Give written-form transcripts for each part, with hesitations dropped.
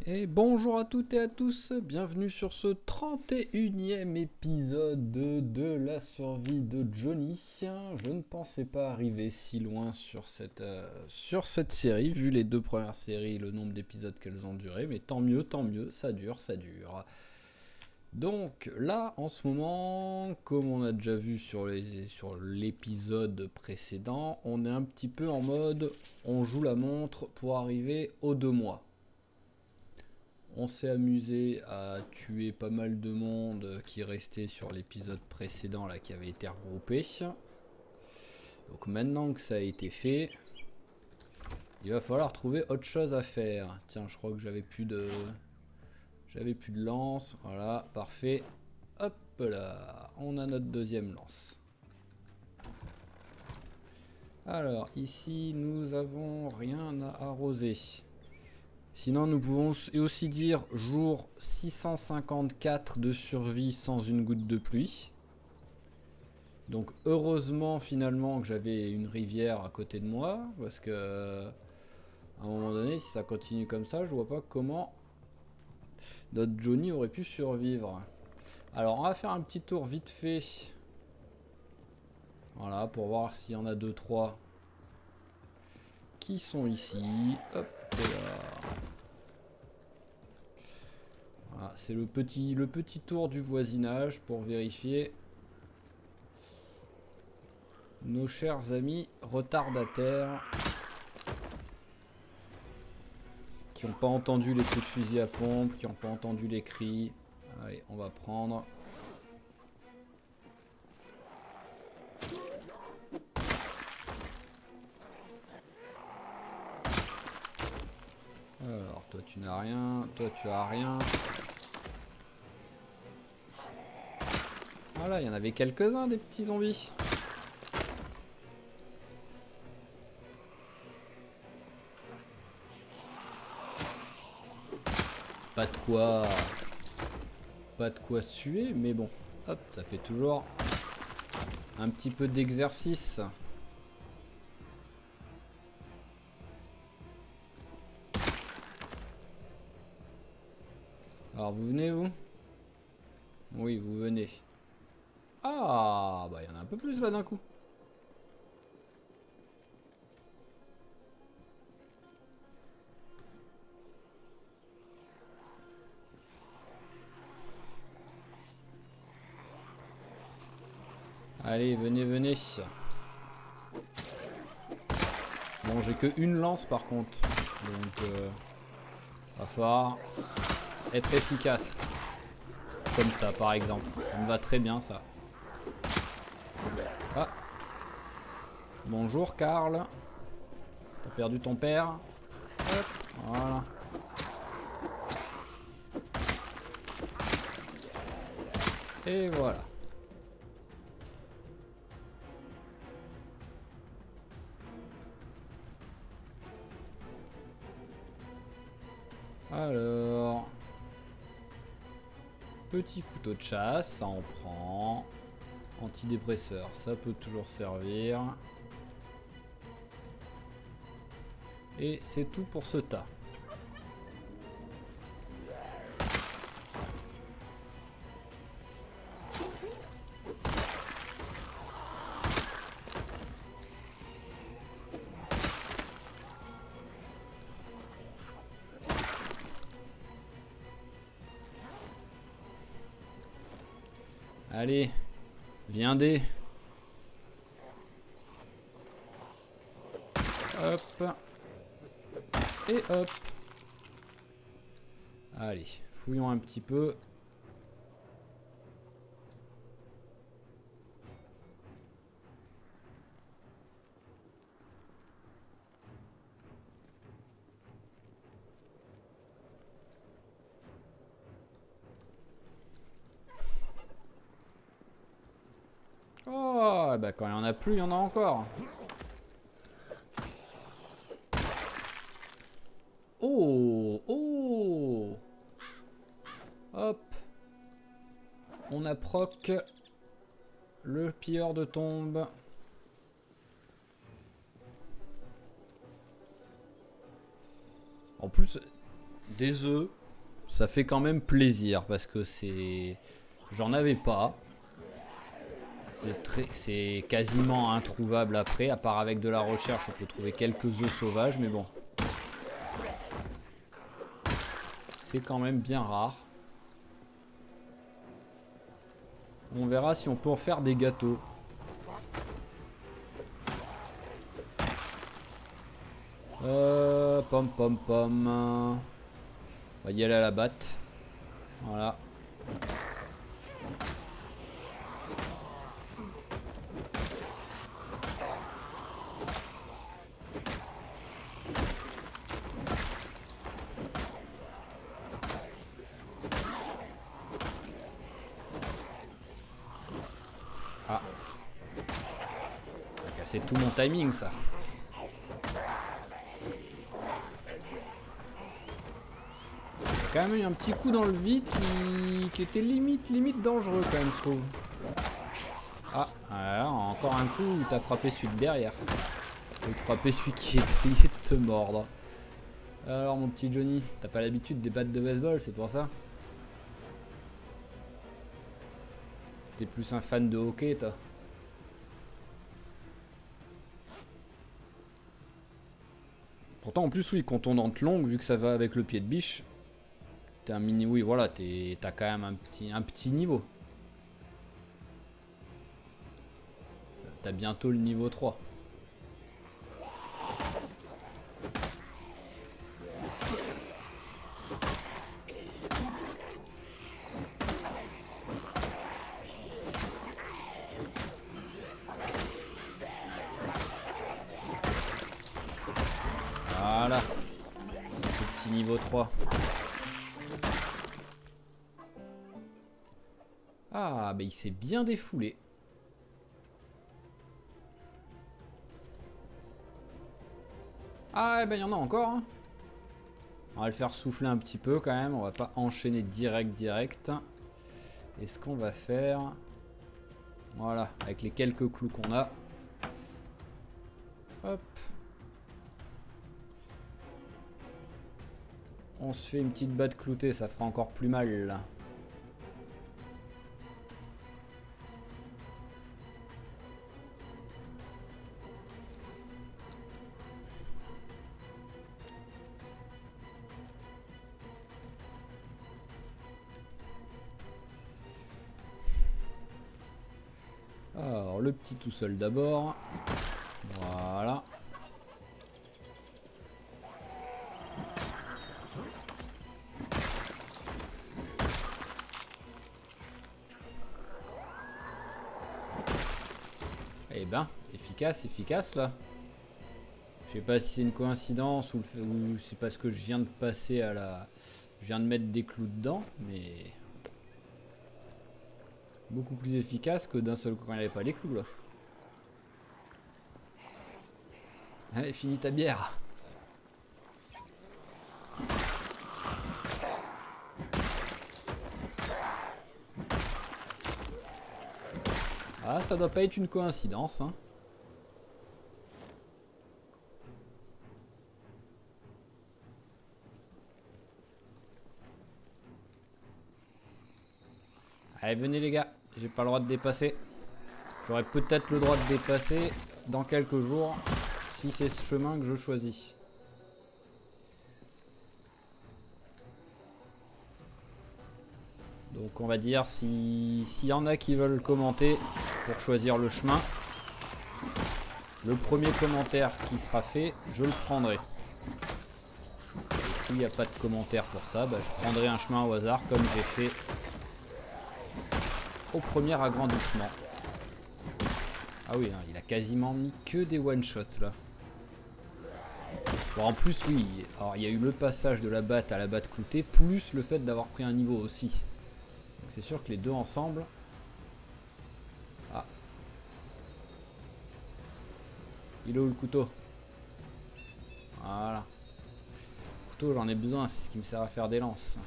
Et bonjour à toutes et à tous, bienvenue sur ce 31e épisode de la survie de Johnny. Je ne pensais pas arriver si loin sur cette série, vu les deux premières séries, le nombre d'épisodes qu'elles ont duré, mais tant mieux, ça dure, ça dure. Donc là, en ce moment, comme on a déjà vu sur l'épisode précédent, on est un petit peu en mode, on joue la montre pour arriver aux 2 mois. On s'est amusé à tuer pas mal de monde qui restait sur l'épisode précédent là, qui avait été regroupé. Donc maintenant que ça a été fait, il va falloir trouver autre chose à faire. Tiens, je crois que j'avais plus de lance. Voilà, parfait. Hop là, on a notre deuxième lance. Alors ici, nous avons rien à arroser. Sinon, nous pouvons aussi dire jour 654 de survie sans une goutte de pluie. Donc heureusement finalement que j'avais une rivière à côté de moi, parce que à un moment donné, si ça continue comme ça, je vois pas comment notre Johnny aurait pu survivre. Alors on va faire un petit tour vite fait. Voilà, pour voir s'il y en a 2-3 qui sont ici. Hop là. Voilà, c'est le petit tour du voisinage pour vérifier nos chers amis retardataires qui n'ont pas entendu les coups de fusil à pompe, qui n'ont pas entendu les cris. Allez, on va prendre. Alors, toi tu n'as rien, toi tu as rien. Voilà, il y en avait quelques-uns des petits zombies. Pas de quoi suer, mais bon, hop, ça fait toujours un petit peu d'exercice. Alors vous venez vous? Oui, vous venez. Ah, bah il y en a un peu plus là d'un coup. Allez, venez, venez. Bon, j'ai que une lance par contre. Donc, va falloir être efficace. Comme ça, par exemple. Ça me va très bien, ça. Ah. Bonjour, Karl. T'as perdu ton père. Hop. Voilà. Et voilà. Alors, petit couteau de chasse, ça en prend. Antidépresseur, ça peut toujours servir. Et c'est tout pour ce tas. Allez, viendez. Hop. Et hop. Allez, fouillons un petit peu. Oh, bah quand il y en a plus, il y en a encore. Oh, oh. Hop. On a proc le pilleur de tombe. En plus, des œufs, ça fait quand même plaisir parce que c'est... J'en avais pas. C'est quasiment introuvable après, à part avec de la recherche, on peut trouver quelques œufs sauvages, mais bon. C'est quand même bien rare. On verra si on peut en faire des gâteaux. Pom pom pom. On va y aller à la batte. Voilà. Ah. Ça a cassé tout mon timing, ça. Quand même eu un petit coup dans le vide qui était limite dangereux quand même, je trouve. Ah, alors, encore un coup où t'as frappé celui de derrière. Ou frappé celui qui essayait de te mordre. Alors mon petit Johnny, t'as pas l'habitude des battes de baseball, c'est pour ça? T'es plus un fan de hockey, toi? Pourtant en plus oui, contondante longue, vu que ça va avec le pied de biche. T'es un mini, oui voilà, t'as quand même un petit niveau. T'as bientôt le niveau 3. Voilà. Ce petit niveau 3. Ah, bah il s'est bien défoulé. Ah, ben il y en a encore. Hein. On va le faire souffler un petit peu quand même. On va pas enchaîner direct. Et ce qu'on va faire... Voilà, avec les quelques clous qu'on a. Hop. On se fait une petite batte cloutée, ça fera encore plus mal là. Alors le petit tout seul d'abord. Voilà. Eh ben, efficace là. Je sais pas si c'est une coïncidence ou c'est parce que je viens de passer à la... Je viens de mettre des clous dedans, mais... Beaucoup plus efficace que d'un seul coup quand il n'y avait pas les clous là. Allez, finis ta bière. Ah, ça doit pas être une coïncidence, hein. Allez, venez les gars, j'ai pas le droit de dépasser. J'aurai peut-être le droit de dépasser dans quelques jours, si c'est ce chemin que je choisis. Donc on va dire, s'il y en a qui veulent commenter pour choisir le chemin, le premier commentaire qui sera fait, je le prendrai. Et s'il n'y a pas de commentaire pour ça, bah, je prendrai un chemin au hasard comme j'ai fait au premier agrandissement. Ah oui, hein, il a quasiment mis que des one-shots là. Bon, en plus, oui, alors il y a eu le passage de la batte à la batte cloutée, plus le fait d'avoir pris un niveau aussi. Donc c'est sûr que les deux ensemble... Ah. Il est où le couteau? Voilà. Le couteau, j'en ai besoin, c'est ce qui me sert à faire des lances.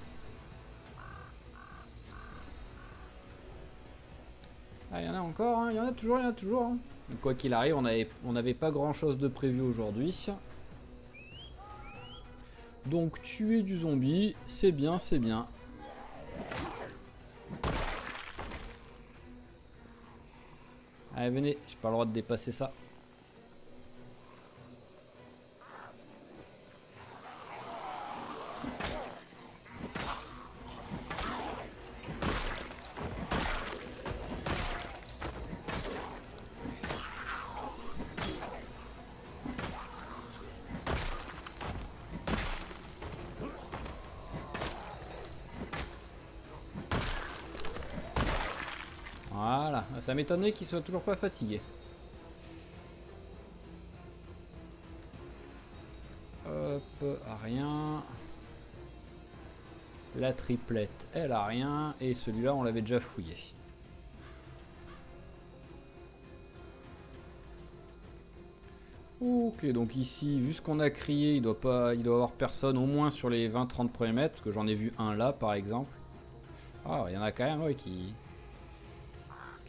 Ah, il y en a encore, hein. Il y en a toujours, hein. Donc, quoi qu'il arrive, on n'avait pas grand chose de prévu aujourd'hui. Donc tuer du zombie, c'est bien, c'est bien. Allez, venez, j'ai pas le droit de dépasser ça. Voilà, ça m'étonnait qu'il soit toujours pas fatigué. Hop, rien. La triplette, elle a rien. Et celui-là, on l'avait déjà fouillé. Ok, donc ici, vu ce qu'on a crié, il doit avoir personne au moins sur les 20-30 premiers mètres. Parce que j'en ai vu un là, par exemple. Ah, il y en a quand même, ouais, qui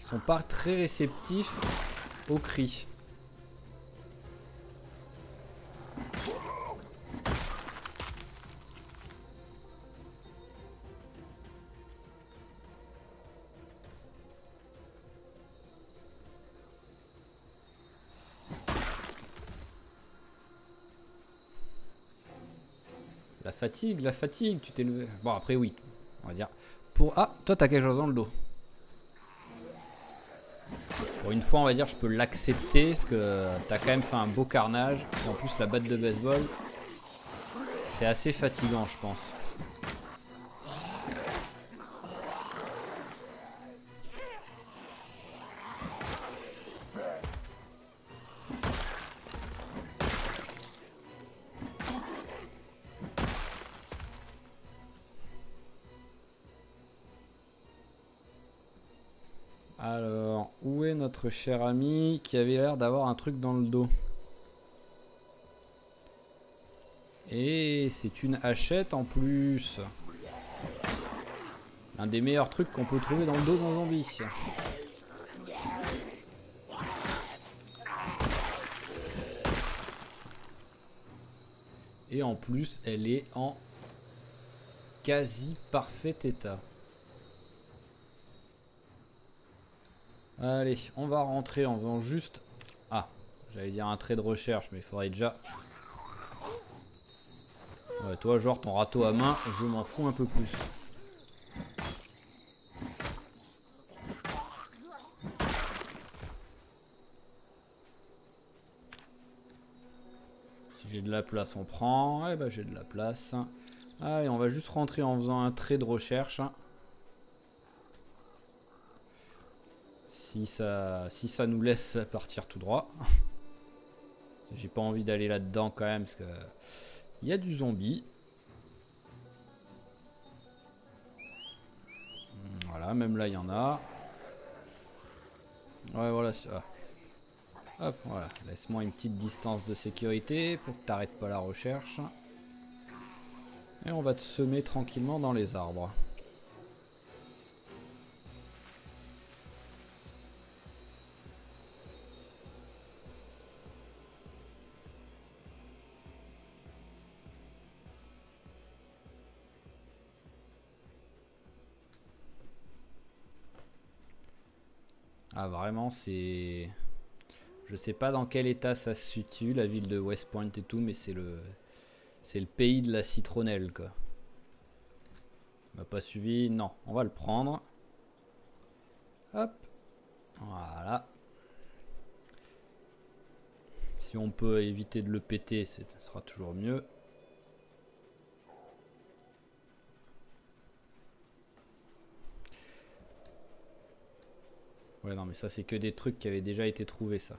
sont pas très réceptifs aux cris. La fatigue, tu t'es levé. Bon, après, oui, on va dire. Ah, toi, t'as quelque chose dans le dos. Pour une fois, on va dire, je peux l'accepter, parce que t'as quand même fait un beau carnage. Et en plus, la batte de baseball, c'est assez fatigant, je pense. Alors, où est notre cher ami qui avait l'air d'avoir un truc dans le dos? Et c'est une hachette en plus. Un des meilleurs trucs qu'on peut trouver dans le dos d'un zombie. Et en plus, elle est en quasi parfait état. Allez, on va rentrer en faisant juste... Ah, j'allais dire un trait de recherche, mais il faudrait déjà... Ouais, toi, genre ton râteau à main, je m'en fous un peu plus. Si j'ai de la place, on prend. Ouais, bah j'ai de la place. Allez, on va juste rentrer en faisant un trait de recherche. Si ça nous laisse partir tout droit. J'ai pas envie d'aller là-dedans quand même, parce que il y a du zombie. Voilà, même là il y en a. Ouais, voilà. Hop, voilà. Laisse-moi une petite distance de sécurité pour que t'arrêtes pas la recherche. Et on va te semer tranquillement dans les arbres. Ah, vraiment, c'est... Je sais pas dans quel état ça se situe, la ville de West Point et tout, mais c'est le pays de la citronnelle, quoi. On m'a pas suivi. Non, on va le prendre. Hop. Voilà. Si on peut éviter de le péter, ce sera toujours mieux. Ouais, non, mais ça, c'est que des trucs qui avaient déjà été trouvés, ça.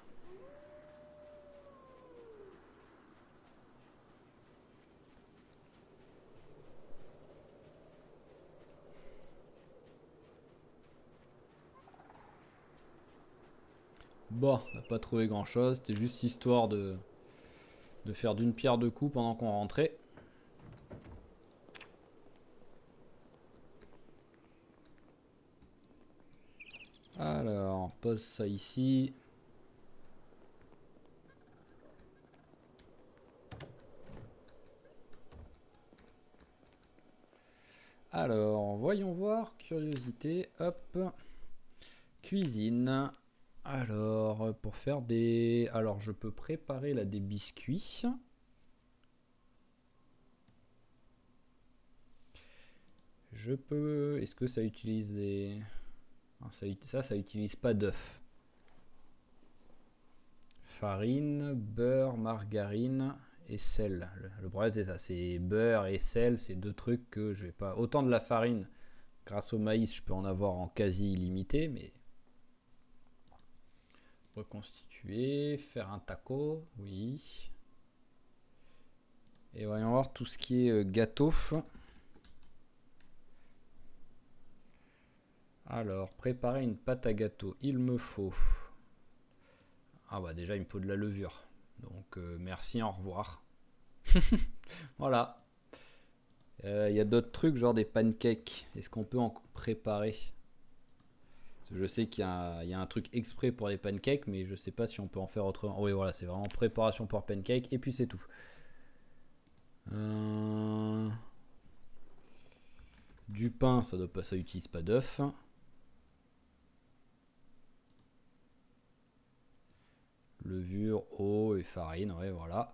Bon, on n'a pas trouvé grand chose. C'était juste histoire de faire d'une pierre deux coups pendant qu'on rentrait. Alors, on pose ça ici. Alors, voyons voir. Curiosité. Hop. Cuisine. Alors, pour faire des... Alors, je peux préparer là des biscuits. Je peux... Est-ce que ça utilise des... Non, ça utilise pas d'œufs. Farine, beurre, margarine et sel. Le problème c'est ça, c'est beurre et sel, c'est deux trucs que je vais pas... Autant de la farine, grâce au maïs, je peux en avoir en quasi illimité, mais... Reconstituer, faire un taco, oui. Et voyons voir tout ce qui est gâteau. Alors, préparer une pâte à gâteau, il me faut... Ah bah déjà, il me faut de la levure. Donc, merci, au revoir. Voilà. Il y a d'autres trucs, genre des pancakes. Est-ce qu'on peut en préparer? Je sais qu'il y a un truc exprès pour les pancakes, mais je sais pas si on peut en faire autrement. Oui, voilà, c'est vraiment préparation pour pancakes, et puis c'est tout. Du pain, ça doit pas, ça utilise pas d'œuf. Levure, eau et farine, ouais, voilà.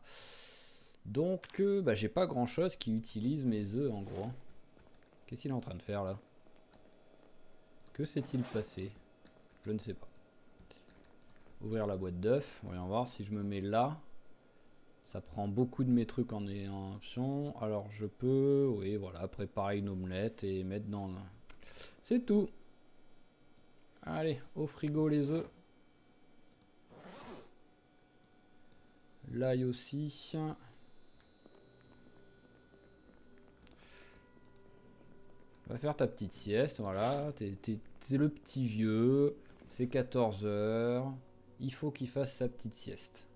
Donc, bah, j'ai pas grand chose qui utilise mes œufs en gros. Qu'est-ce qu'il est en train de faire là? Que s'est-il passé? Je ne sais pas. Ouvrir la boîte d'œufs. Voyons voir si je me mets là. Ça prend beaucoup de mes trucs en option. Alors je peux, oui, voilà, préparer une omelette et mettre dans le... C'est tout. Allez, au frigo les œufs. L'ail aussi. Va faire ta petite sieste, voilà. T'es le petit vieux. C'est 14 h. Il faut qu'il fasse sa petite sieste.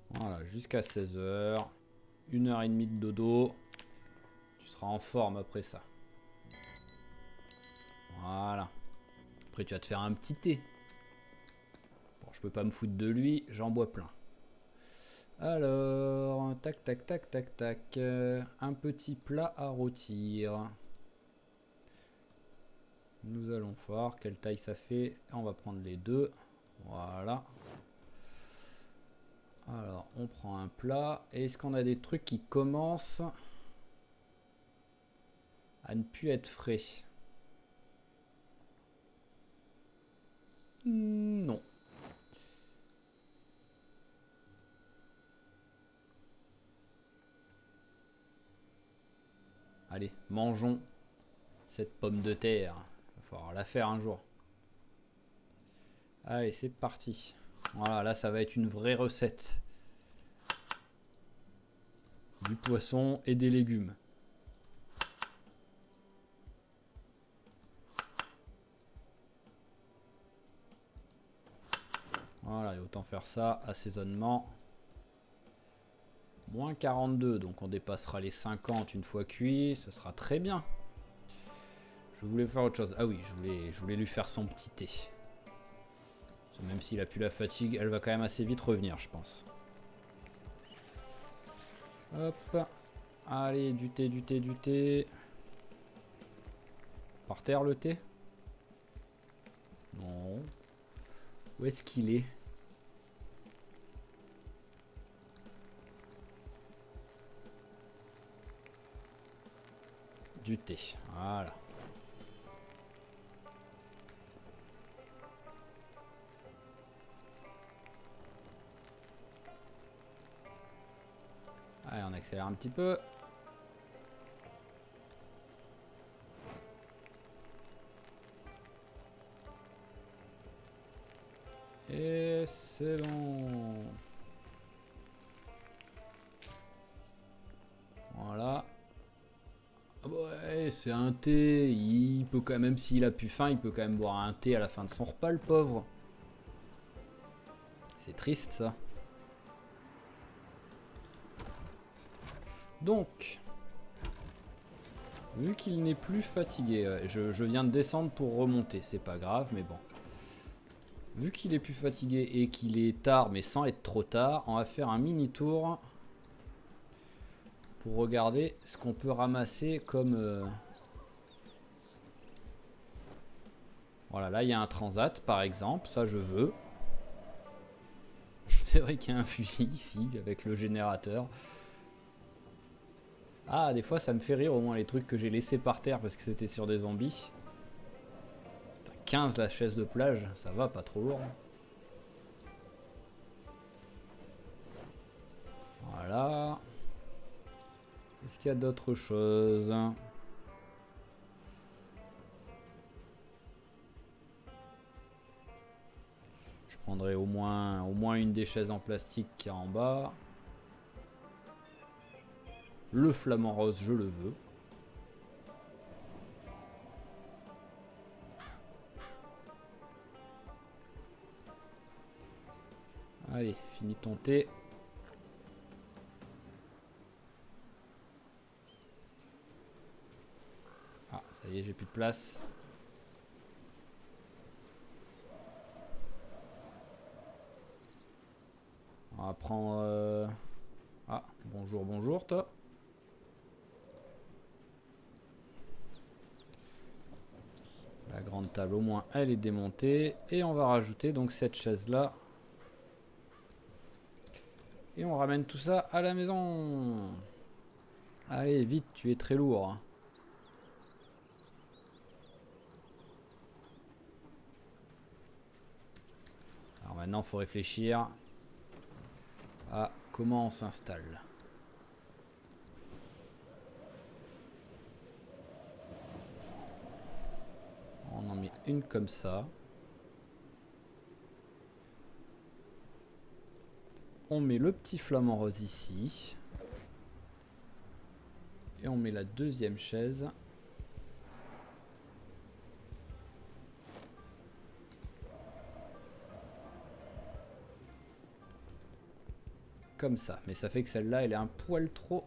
Voilà, jusqu'à 16 h. 1h30 de dodo. Tu seras en forme après ça. Voilà. Après, tu vas te faire un petit thé. Bon, je peux pas me foutre de lui, j'en bois plein. Alors, tac, tac, tac, tac, tac. Un petit plat à rôtir. Nous allons voir quelle taille ça fait. On va prendre les deux. Voilà. Alors, on prend un plat. Est-ce qu'on a des trucs qui commencent à ne plus être frais? Non. Allez, mangeons cette pomme de terre. Il va falloir la faire un jour. Allez, c'est parti. Voilà, là, ça va être une vraie recette. Du poisson et des légumes. Voilà, et autant faire ça, assaisonnement. Moins 42, donc on dépassera les 50 une fois cuit, ce sera très bien. Je voulais faire autre chose. Ah oui, je voulais lui faire son petit thé. Même s'il a plus la fatigue, elle va quand même assez vite revenir, je pense. Hop. Allez, du thé, du thé, du thé. Par terre le thé? Non. Où est-ce qu'il est? Du thé, voilà. Allez, on accélère un petit peu. Et c'est bon. Voilà. Ouais, c'est un thé. Il peut quand même, s'il a plus faim, il peut quand même boire un thé à la fin de son repas, le pauvre. C'est triste, ça. Donc, vu qu'il n'est plus fatigué, je viens de descendre pour remonter, c'est pas grave, mais bon. Vu qu'il est plus fatigué et qu'il est tard, mais sans être trop tard, on va faire un mini tour pour regarder ce qu'on peut ramasser comme... Voilà, là il y a un transat par exemple, ça je veux. C'est vrai qu'il y a un fusil ici avec le générateur. Ah, des fois ça me fait rire au moins les trucs que j'ai laissés par terre parce que c'était sur des zombies. 15 la chaise de plage, ça va, pas trop lourd. Voilà. Est-ce qu'il y a d'autres choses? Je prendrai au moins une des chaises en plastique qui est en bas. Le flamant rose, je le veux. Allez, finis ton thé. Ah, ça y est, j'ai plus de place. On va prendre... Ah, bonjour, bonjour, toi. La grande table, au moins, elle est démontée. Et on va rajouter donc cette chaise-là. Et on ramène tout ça à la maison. Allez, vite, tu es très lourd. Alors maintenant, il faut réfléchir à comment on s'installe. On en met une comme ça. On met le petit flamant rose ici. Et on met la deuxième chaise. Comme ça. Mais ça fait que celle-là, elle est un poil trop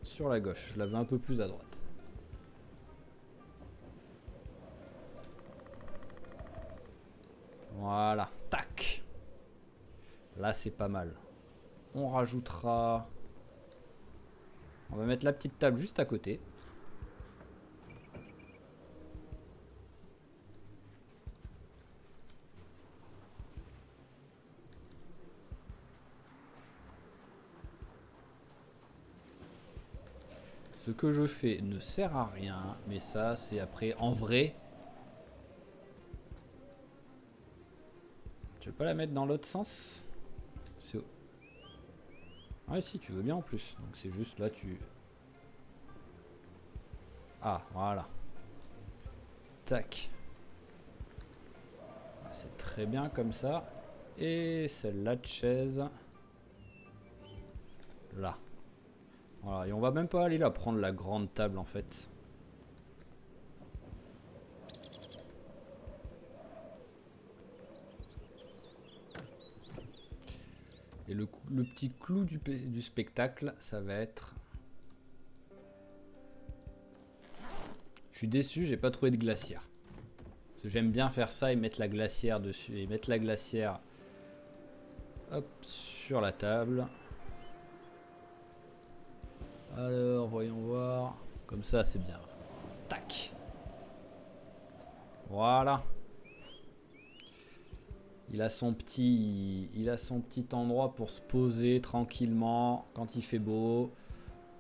sur la gauche. Je la veux un peu plus à droite. Voilà. Tac. Là, c'est pas mal. On rajoutera... On va mettre la petite table juste à côté. Ce que je fais ne sert à rien, mais ça, c'est après en vrai. Tu veux pas la mettre dans l'autre sens? Ah si, tu veux bien en plus. Donc c'est juste là, tu... Ah, voilà. Tac. C'est très bien comme ça. Et celle-là de chaise. Là. Voilà, et on va même pas aller là prendre la grande table en fait. Et le petit clou du spectacle, ça va être... Je suis déçu, j'ai pas trouvé de glacière. Parce que j'aime bien faire ça et mettre la glacière dessus. Et mettre la glacière... Hop, sur la table. Alors, voyons voir. Comme ça, c'est bien. Tac. Voilà. Il a son petit endroit pour se poser tranquillement quand il fait beau.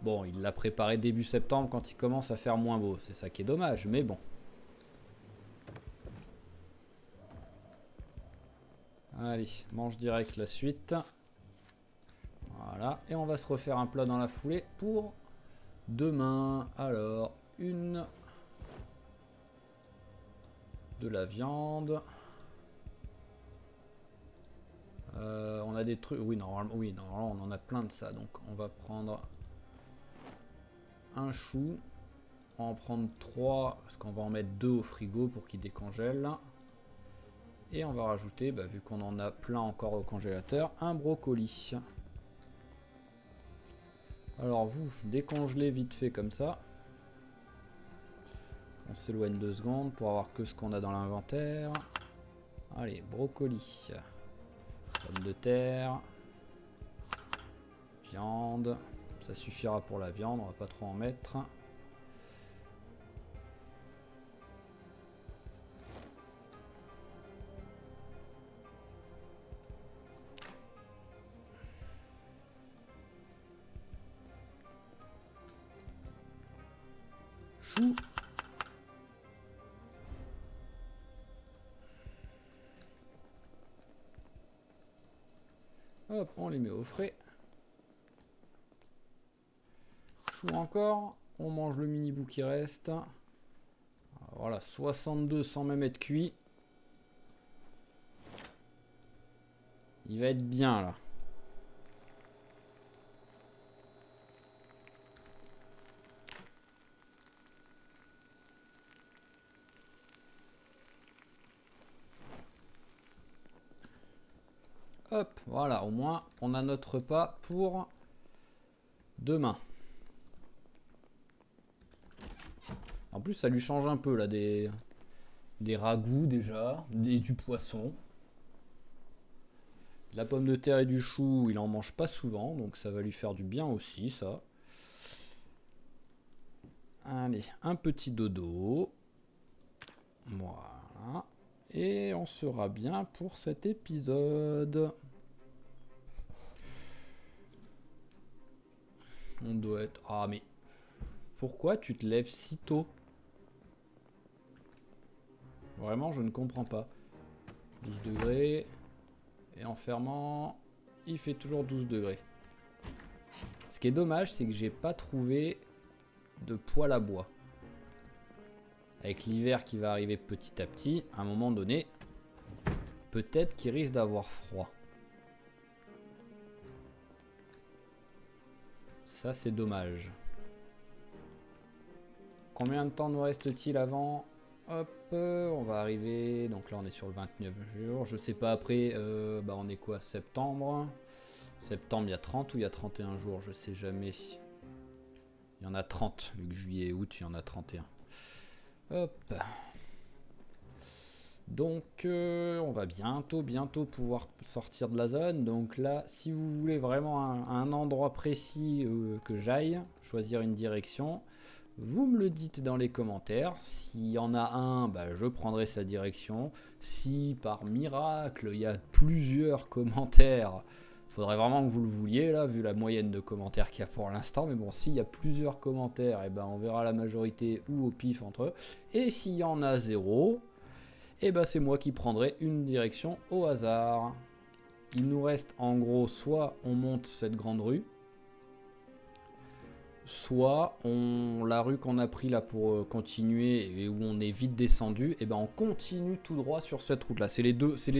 Bon, il l'a préparé début septembre quand il commence à faire moins beau. C'est ça qui est dommage, mais bon. Allez, mange direct la suite. Voilà, et on va se refaire un plat dans la foulée pour demain. Alors, de la viande. On a des trucs, oui normalement on en a plein de ça, donc on va prendre un chou, on va en prendre 3 parce qu'on va en mettre 2 au frigo pour qu'il décongèle, et on va rajouter, vu qu'on en a plein encore au congélateur, un brocoli. Alors vous décongelez vite fait comme ça, on s'éloigne 2 secondes pour avoir que ce qu'on a dans l'inventaire. Allez, brocoli, pommes de terre, viande, Ça suffira pour la viande, on va pas trop en mettre. Chou. Hop, on les met au frais. Chou encore. On mange le mini bout qui reste. Voilà, 62 sans même être cuit. Il va être bien là. Hop, voilà, au moins on a notre repas pour demain. En plus ça lui change un peu là, des ragoûts déjà, et du poisson. De la pomme de terre et du chou, il en mange pas souvent, donc ça va lui faire du bien aussi ça. Allez, un petit dodo. Voilà. Et on sera bien pour cet épisode. On doit être... Ah mais... Pourquoi tu te lèves si tôt? Vraiment, je ne comprends pas. 12 degrés. Et en fermant, il fait toujours 12 degrés. Ce qui est dommage, c'est que j'ai pas trouvé de poêle à bois. Avec l'hiver qui va arriver petit à petit, à un moment donné, peut-être qu'il risque d'avoir froid. Ça, c'est dommage. Combien de temps nous reste-t-il avant? Hop, on va arriver. Donc là, on est sur le 29 jours. Je sais pas après. Bah, on est quoi? Septembre. Septembre, il y a 30 ou il y a 31 jours? Je sais jamais. Il y en a 30. Vu que juillet et août, il y en a 31. Hop. Donc, on va bientôt pouvoir sortir de la zone. Donc là, si vous voulez vraiment un endroit précis que j'aille, choisir une direction, vous me le dites dans les commentaires. S'il y en a un, bah, je prendrai sa direction. Si par miracle, il y a plusieurs commentaires, il faudrait vraiment que vous le vouliez, là, vu la moyenne de commentaires qu'il y a pour l'instant. Mais bon, s'il y a plusieurs commentaires, et ben, on verra la majorité ou au pif entre eux. Et s'il y en a 0, et ben, c'est moi qui prendrai une direction au hasard. Il nous reste en gros, soit on monte cette grande rue, soit la rue qu'on a pris là pour continuer et où on est vite descendu, et ben on continue tout droit sur cette route là. C'est les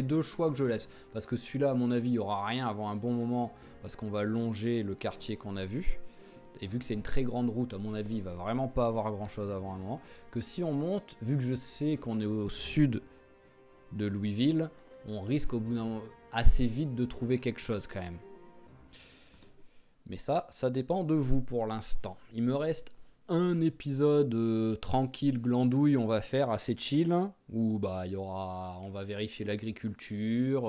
deux choix que je laisse, parce que celui-là à mon avis il n'y aura rien avant un bon moment, parce qu'on va longer le quartier qu'on a vu, et vu que c'est une très grande route, à mon avis il va vraiment pas avoir grand chose avant un moment. Que si on monte, vu que je sais qu'on est au sud de Louisville, on risque au bout d'un moment assez vite de trouver quelque chose quand même. Mais ça dépend de vous pour l'instant. Il me reste un épisode tranquille, glandouille, on va faire assez chill, où bah on va vérifier l'agriculture,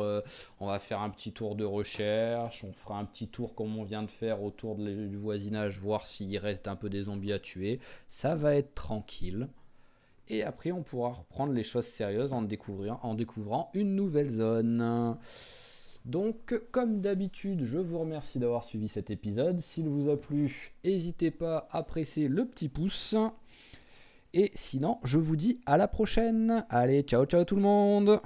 on va faire un petit tour de recherche, on fera un petit tour comme on vient de faire autour du voisinage, voir s'il reste un peu des zombies à tuer. Ça va être tranquille. Et après on pourra reprendre les choses sérieuses en découvrant une nouvelle zone. Donc, comme d'habitude, je vous remercie d'avoir suivi cet épisode. S'il vous a plu, n'hésitez pas à presser le petit pouce. Et sinon, je vous dis à la prochaine. Allez, ciao, ciao tout le monde!